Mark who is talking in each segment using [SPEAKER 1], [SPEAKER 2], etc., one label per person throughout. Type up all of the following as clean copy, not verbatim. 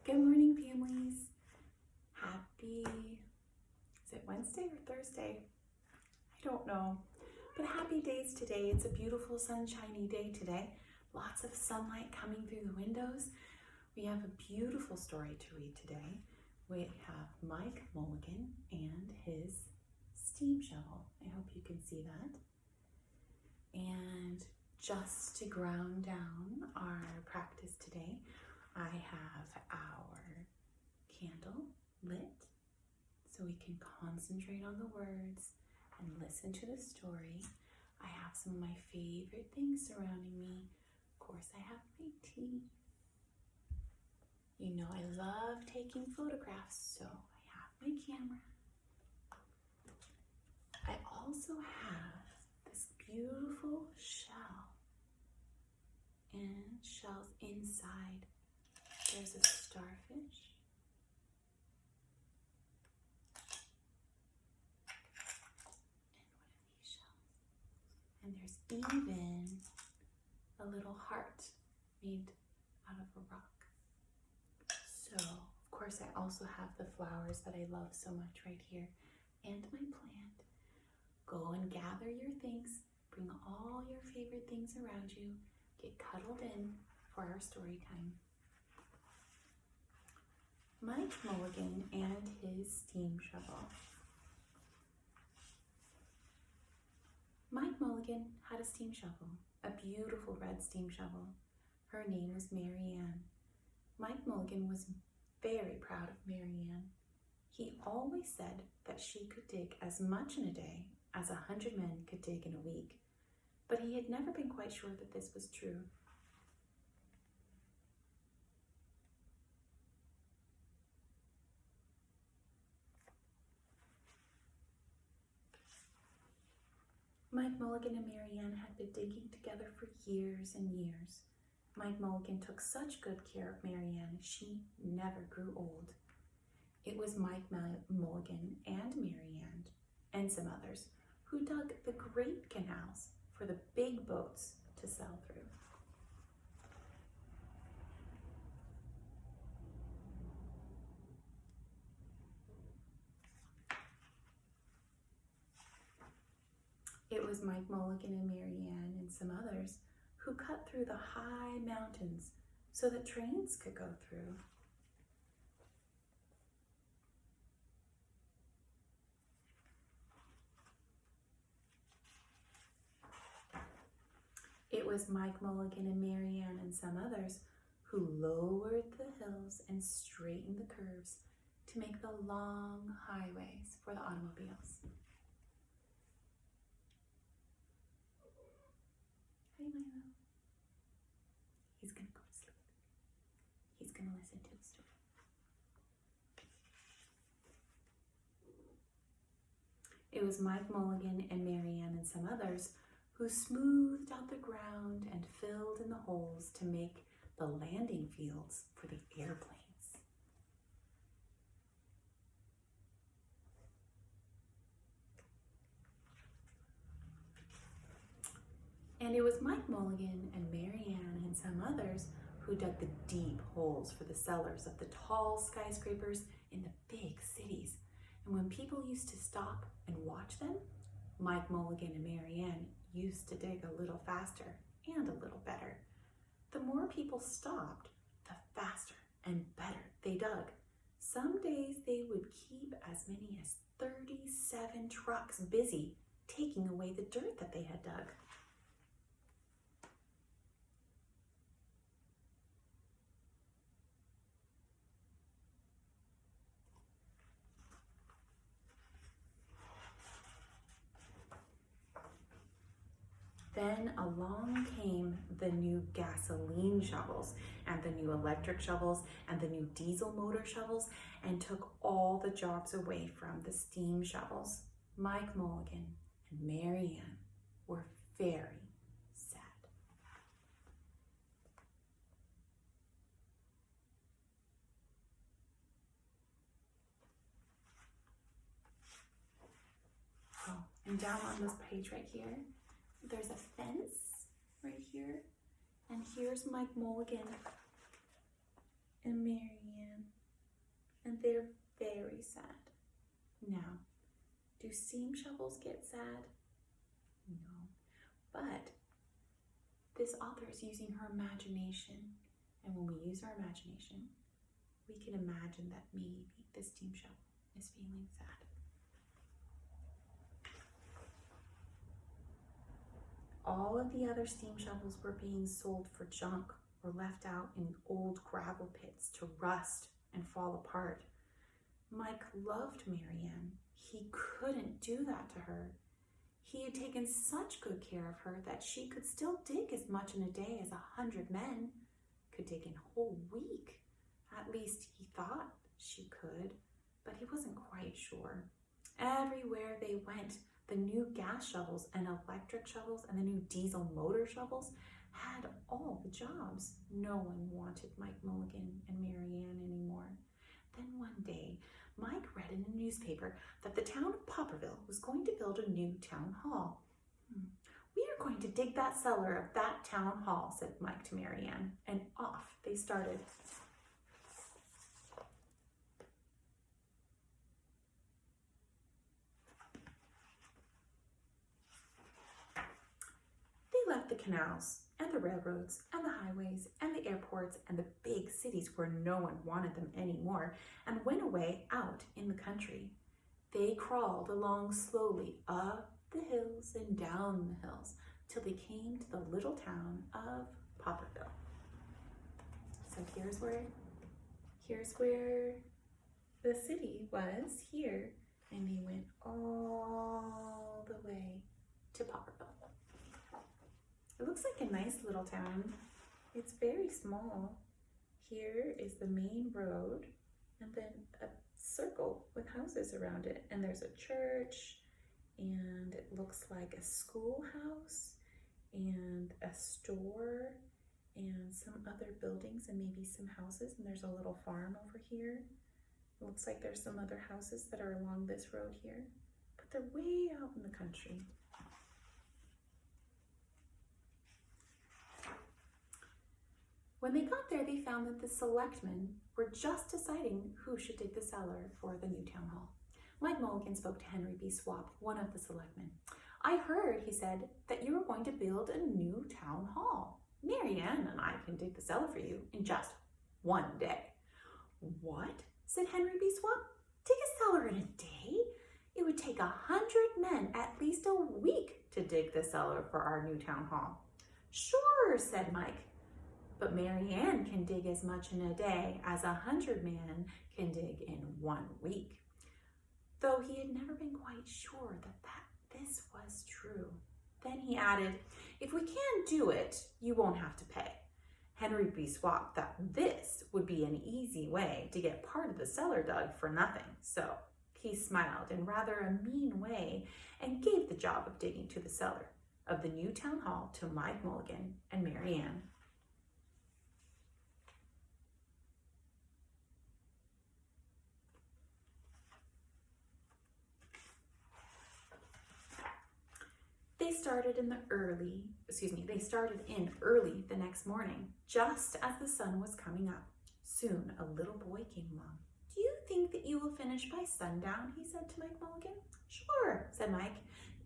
[SPEAKER 1] Good morning, families. Is it Wednesday or Thursday? I don't know, but happy days today. It's a beautiful sunshiny day today. Lots of sunlight coming through the windows. We have a beautiful story to read today. We have Mike Mulligan and his steam shovel. I hope you can see that. And just to ground down our practice today, I have our candle lit so we can concentrate on the words and listen to the story. I have some of my favorite things surrounding me. Of course, I have my tea. You know I love taking photographs, so I have my camera. I also have this beautiful shell, and shells inside. There's a starfish. And one of these shells. And there's even a little heart made out of a rock. So, of course, I also have the flowers that I love so much right here and my plant. Go and gather your things. Bring all your favorite things around you. Get cuddled in for our story time. Mike Mulligan and his steam shovel. Mike Mulligan had a steam shovel, a beautiful red steam shovel. Her name was Mary Ann. Mike Mulligan was very proud of Mary Ann. He always said that she could dig as much in a day as 100 men could dig in a week, but he had never been quite sure that this was true. Mike Mulligan and Mary Ann had been digging together for years and years. Mike Mulligan took such good care of Mary Ann, she never grew old. It was Mike Mulligan and Mary Ann and some others who dug the great canals for the big boats to sail through. It was Mike Mulligan and Mary Ann and some others who cut through the high mountains so that trains could go through. It was Mike Mulligan and Mary Ann and some others who lowered the hills and straightened the curves to make the long highways for the automobiles. Hi, Milo. He's gonna go to sleep. He's gonna listen to the story. It was Mike Mulligan and Mary Ann and some others who smoothed out the ground and filled in the holes to make the landing fields for the airplanes. And it was Mike Mulligan and Mary Ann and some others who dug the deep holes for the cellars of the tall skyscrapers in the big cities. And when people used to stop and watch them, Mike Mulligan and Mary Ann used to dig a little faster and a little better. The more people stopped, the faster and better they dug. Some days they would keep as many as 37 trucks busy taking away the dirt that they had dug. Then along came the new gasoline shovels and the new electric shovels and the new diesel motor shovels and took all the jobs away from the steam shovels. Mike Mulligan and Mary Ann were very sad. Oh, and down on this page right here, there's a fence right here, and here's Mike Mulligan and Mary Ann. steam shovels get sad? No. But this author is using her imagination. And when we use our imagination, we can imagine that maybe the steam shovel is feeling sad. All of the other steam shovels were being sold for junk or left out in old gravel pits to rust and fall apart. Mike loved Marianne. He couldn't do that to her. He had taken such good care of her that she could still dig as much in a day as 100 men could dig in a whole week. At least he thought she could, but he wasn't quite sure. Everywhere they went, the new gas shovels and electric shovels and the new diesel motor shovels had all the jobs. No one wanted Mike Mulligan and Marianne anymore. Then one day, Mike read in a newspaper that the town of Popperville was going to build a new town hall. We are going to dig that cellar of that town hall, said Mike to Marianne, and off they started. They left the canals and the railroads and the highways and the airports and the big cities where no one wanted them anymore and went away out in the country. They crawled along slowly up the hills and down the hills till they came to the little town of Popperville. So here's where the city was here, and they went all the way to Popperville. It looks like a nice little town. It's very small. Here is the main road and then a circle with houses around it. And there's a church, and it looks like a schoolhouse and a store and some other buildings and maybe some houses. And there's a little farm over here. It looks like there's some other houses that are along this road here, but they're way out in the country. When they got there, they found that the selectmen were just deciding who should dig the cellar for the new town hall. Mike Mulligan spoke to Henry B. Swap, one of the selectmen. I heard, he said, that you were going to build a new town hall. Marianne and I can dig the cellar for you in just one day. What? Said Henry B. Swap. Dig a cellar in a day? It would take 100 men at least a week to dig the cellar for our new town hall. Sure, said Mike. But Marianne can dig as much in a day as 100 men can dig in 1 week. Though he had never been quite sure that this was true. Then he added, if we can't do it, you won't have to pay. Henry B. Swap thought this would be an easy way to get part of the cellar dug for nothing. So he smiled in rather a mean way and gave the job of digging to the cellar of the new town hall to Mike Mulligan and Marianne. They started in early the next morning, just as the sun was coming up. Soon a little boy came along. Do you think that you will finish by sundown? He said to Mike Mulligan. Sure, said Mike,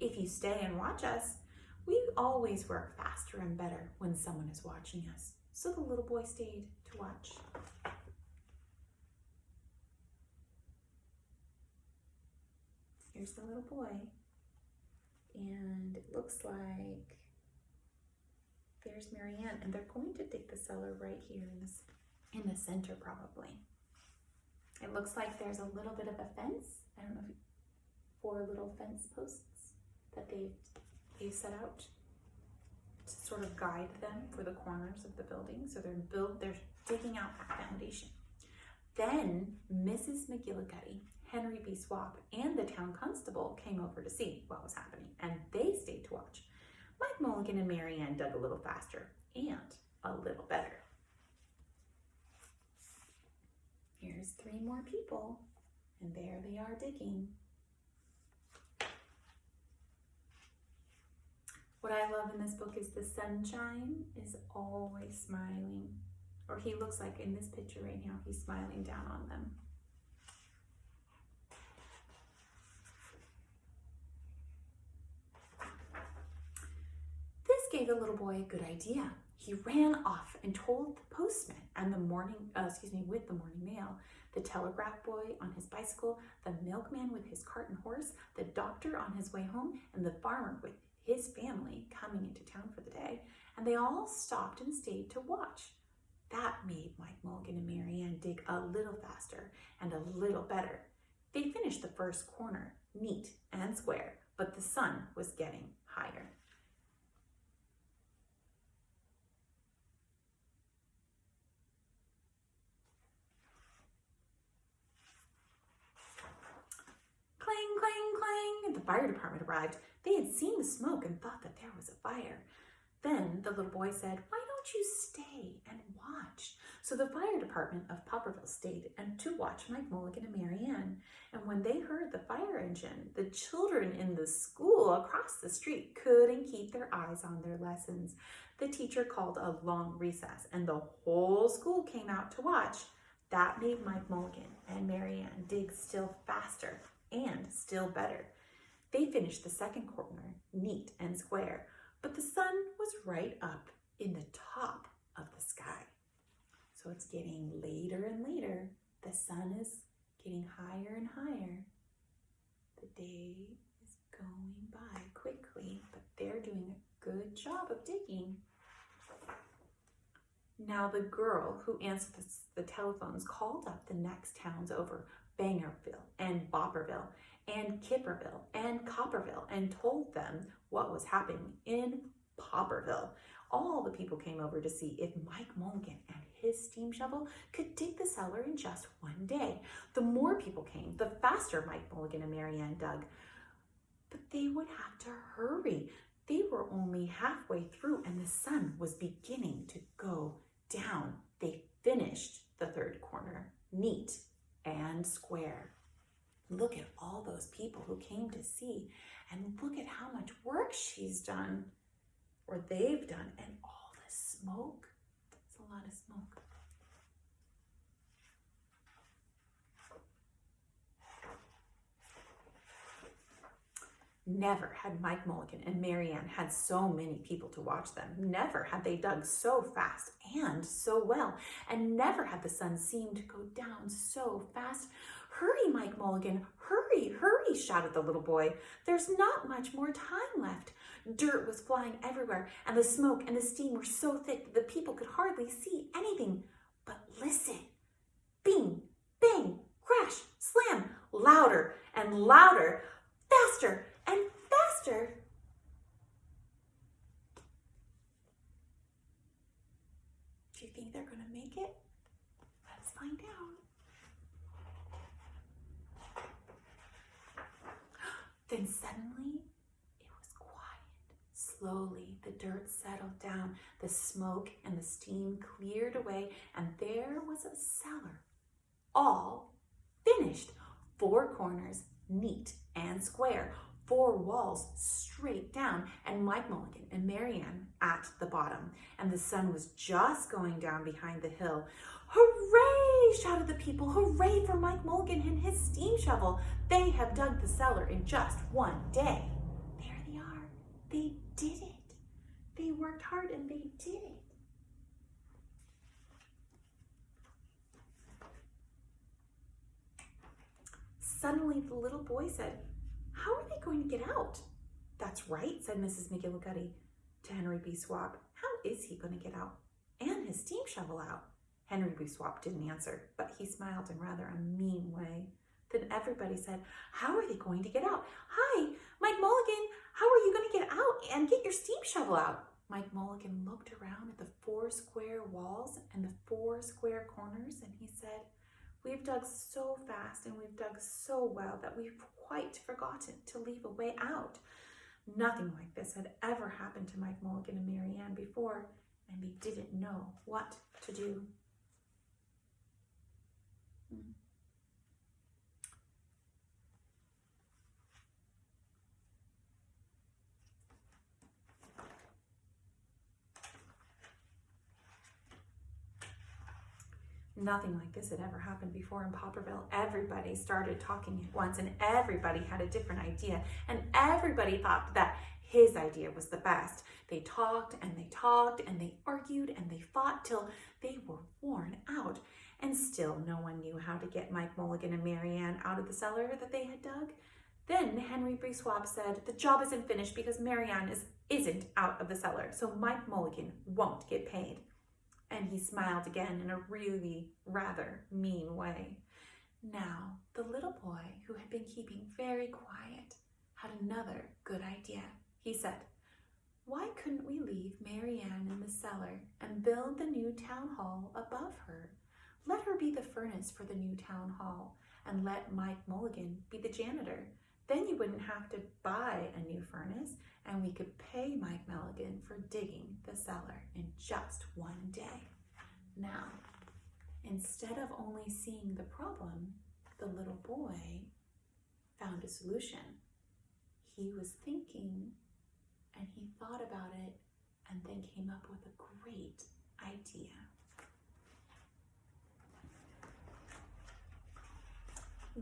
[SPEAKER 1] if you stay and watch us. We always work faster and better when someone is watching us. So the little boy stayed to watch. Here's the little boy. And it looks like there's Marianne, and they're going to dig the cellar right here in the center probably. It looks like there's a little bit of a fence. I don't know, 4 little fence posts that they've set out to sort of guide them for the corners of the building. So they're digging out that foundation. Then Mrs. McGillicuddy, Henry B. Swap, and the town constable came over to see what was happening, and they stayed to watch. Mike Mulligan and Marianne dug a little faster and a little better. Here's 3 more people, and there they are digging. What I love in this book is the sunshine is always smiling, or he looks like in this picture right now, he's smiling down on them. the little boy a good idea. He ran off and told the postman and with the morning mail, the telegraph boy on his bicycle, the milkman with his cart and horse, the doctor on his way home, and the farmer with his family coming into town for the day. And they all stopped and stayed to watch. That made Mike Mulligan and Mary Ann dig a little faster and a little better. They finished the first corner neat and square, but the sun was getting higher. Clang, clang, clang. The fire department arrived. They had seen the smoke and thought that there was a fire. Then the little boy said, "Why don't you stay and watch?" So the fire department of Popperville stayed and to watch Mike Mulligan and Mary Ann. And when they heard the fire engine, the children in the school across the street couldn't keep their eyes on their lessons. The teacher called a long recess and the whole school came out to watch. That made Mike Mulligan and Mary Ann dig still faster and still better. They finished the second corner neat and square, but the sun was right up in the top of the sky. So it's getting later and later. The sun is getting higher and higher. The day is going by quickly, but they're doing a good job of digging. Now the girl who answered the telephones called up the next towns over, Bangerville and Bopperville and Kipperville and Copperville, and told them what was happening in Popperville. All the people came over to see if Mike Mulligan and his steam shovel could dig the cellar in just one day. The more people came, the faster Mike Mulligan and Mary Ann dug. But they would have to hurry. They were only halfway through and the sun was beginning to go down. They finished the third corner neat and square. Look at all those people who came to see, and look at how much work she's done, or they've done, and all the smoke. It's a lot of smoke. Never had Mike Mulligan and Mary Ann had so many people to watch them. Never had they dug so fast and so well. And never had the sun seemed to go down so fast. "Hurry, Mike Mulligan, hurry, hurry," shouted the little boy. "There's not much more time left." Dirt was flying everywhere, and the smoke and the steam were so thick that the people could hardly see anything. But listen, bing, bang, crash, slam, louder and louder, faster and faster. Do you think they're going to make it? Let's find out. Then suddenly, it was quiet. Slowly, the dirt settled down, the smoke and the steam cleared away, and there was a cellar, all finished. 4 corners, neat and square, 4 walls straight down, and Mike Mulligan and Mary Ann at the bottom. And the sun was just going down behind the hill. "Hooray!" shouted the people. "Hooray for Mike Mulligan and his steam shovel. They have dug the cellar in just one day." There they are. They did it. They worked hard and they did it. Suddenly the little boy said, "How are they going to get out?" "That's right," said Mrs. McGillicuddy to Henry B. Swab. "How is he going to get out and his steam shovel out?" Henry B. Swab didn't answer, but he smiled in rather a mean way. Then everybody said, "How are they going to get out?" "Hi, Mike Mulligan, how are you going to get out and get your steam shovel out?" Mike Mulligan looked around at the 4 square walls and the 4 square corners, and he said, "We've dug so fast and we've dug so well that we've quite forgotten to leave a way out." Nothing like this had ever happened to Mike Mulligan and Mary Ann before, and they didn't know what to do. Nothing like this had ever happened before in Popperville. Everybody started talking at once, and everybody had a different idea, and everybody thought that his idea was the best. They talked and they talked and they argued and they fought till they were worn out. And still no one knew how to get Mike Mulligan and Mary Ann out of the cellar that they had dug. Then Henry B. Swab said, the job isn't finished because Mary Ann isn't out of the cellar, so Mike Mulligan won't get paid. And he smiled again in a really rather mean way. Now, the little boy, who had been keeping very quiet, had another good idea. He said, why couldn't we leave Mary Ann in the cellar and build the new town hall above her? Let her be the furnace for the new town hall, and let Mike Mulligan be the janitor. Then you wouldn't have to buy a new furnace, and we could pay Mike Mulligan for digging the cellar in just one day. Now, instead of only seeing the problem, the little boy found a solution. He was thinking, and he thought about it, and then came up with a great idea.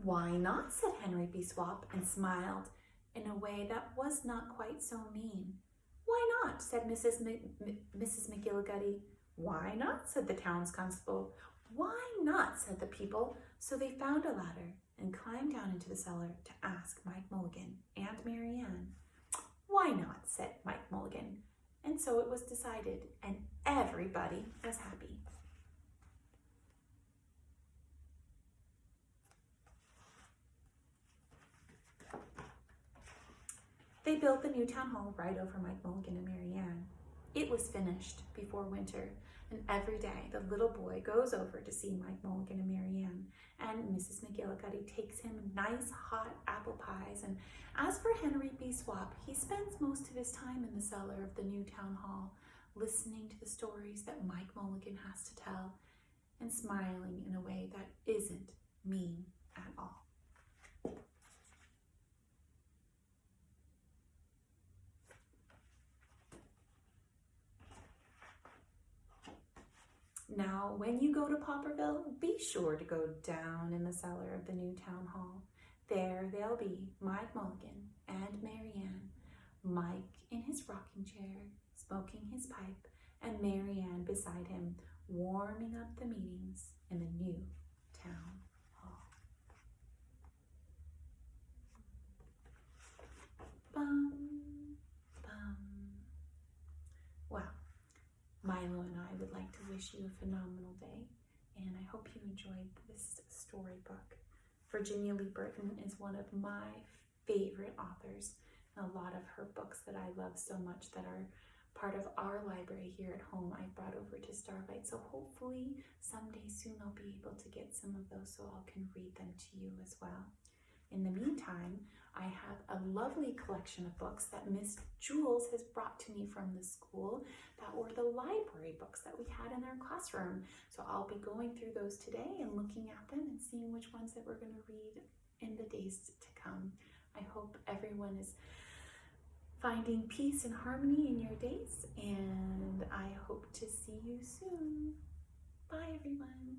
[SPEAKER 1] Why not, said Henry B. Swab, and smiled in a way that was not quite so mean. Why not, said Mrs. McGillicuddy. Why not, said the town's constable. Why not, said the people. So they found a ladder and climbed down into the cellar to ask Mike Mulligan and Mary Ann. Why not, said Mike Mulligan. And so it was decided, and everybody was happy. They built the new town hall right over Mike Mulligan and Mary Ann. It was finished before winter, and every day the little boy goes over to see Mike Mulligan and Mary Ann, and Mrs. McGillicuddy takes him nice hot apple pies. And as for Henry B. Swab, he spends most of his time in the cellar of the new town hall, listening to the stories that Mike Mulligan has to tell, and smiling in a way that isn't mean at all. Now, when you go to Popperville, be sure to go down in the cellar of the new town hall. There they'll be Mike Mulligan and Mary Ann, Mike in his rocking chair, smoking his pipe, and Mary Ann beside him, warming up the meetings in the new town hall. Bum, bum. Well, Milo and I would like to wish you a phenomenal day, and I hope you enjoyed this storybook. Virginia Lee Burton is one of my favorite authors, and a lot of her books that I love so much that are part of our library here at home I've brought over to Starlight. So hopefully someday soon I'll be able to get some of those so I can read them to you as well. In the meantime, I have a lovely collection of books that Miss Jules has brought to me from the school that were the library books that we had in our classroom. So I'll be going through those today and looking at them and seeing which ones that we're going to read in the days to come. I hope everyone is finding peace and harmony in your days, and I hope to see you soon. Bye, everyone.